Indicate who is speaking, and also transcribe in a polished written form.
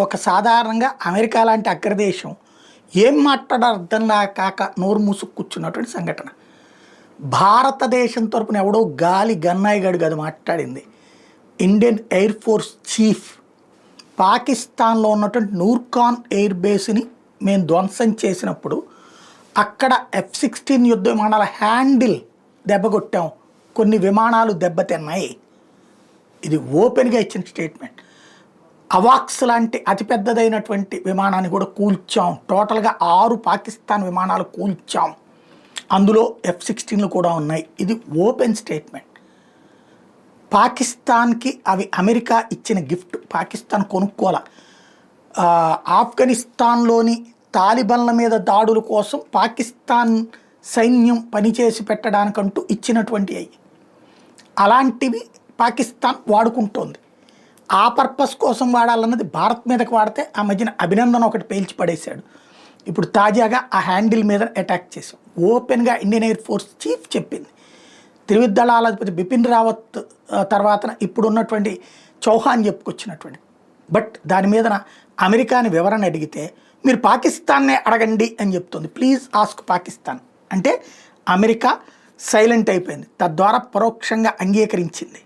Speaker 1: ఒక సాధారణంగా అమెరికా లాంటి అగ్రదేశం ఏం మాట్లాడాలో అర్థం కాక నోరు మూసుకు కూర్చున్నటువంటి సంఘటన. భారతదేశం తరపున ఎవడో గాలి గన్నాయి గడు కాదు మాట్లాడింది. ఇండియన్ ఎయిర్ ఫోర్స్ చీఫ్ పాకిస్తాన్లో ఉన్నటువంటి నూర్ఖాన్ ఎయిర్ బేస్ని మేము ధ్వంసం చేసినప్పుడు అక్కడ F-16 యుద్ధ విమానాల హ్యాండిల్ దెబ్బకొట్టాం, కొన్ని విమానాలు దెబ్బతిన్నాయి. ఇది ఓపెన్గా ఇచ్చిన స్టేట్మెంట్. అవాక్స్ లాంటి అతిపెద్దదైనటువంటి విమానాన్ని కూడా కూల్చాం, టోటల్గా 6 పాకిస్తాన్ విమానాలు కూల్చాం, అందులో F-16లు కూడా ఉన్నాయి. ఇది ఓపెన్ స్టేట్మెంట్. పాకిస్తాన్కి అవి అమెరికా ఇచ్చిన గిఫ్ట్. పాకిస్తాన్ కొనుక్కోల. ఆఫ్ఘనిస్తాన్లోని తాలిబన్ల మీద దాడుల కోసం పాకిస్తాన్ సైన్యం పనిచేసి పెట్టడానికంటూ ఇచ్చినటువంటి అవి, అలాంటివి పాకిస్తాన్ వాడుకుంటోంది. ఆ పర్పస్ కోసం వాడాలన్నది భారత్ మీదకి వాడితే ఆ మధ్యన అభినందన ఒకటి పేల్చి పడేశాడు. ఇప్పుడు తాజాగా ఆ హ్యాండిల్ మీద అటాక్ చేశాం. ఓపెన్గా ఇండియన్ ఎయిర్ ఫోర్స్ చీఫ్ చెప్పింది. త్రివిధ బిపిన్ రావత్ తర్వాత ఇప్పుడు ఉన్నటువంటి చౌహాన్ చెప్పుకొచ్చినటువంటి. బట్ దాని మీద అమెరికాని వివరణ అడిగితే మీరు పాకిస్తాన్నే అడగండి అని చెప్తుంది. ప్లీజ్ ఆస్క్ పాకిస్తాన్ అంటే అమెరికా సైలెంట్ అయిపోయింది, తద్వారా పరోక్షంగా అంగీకరించింది.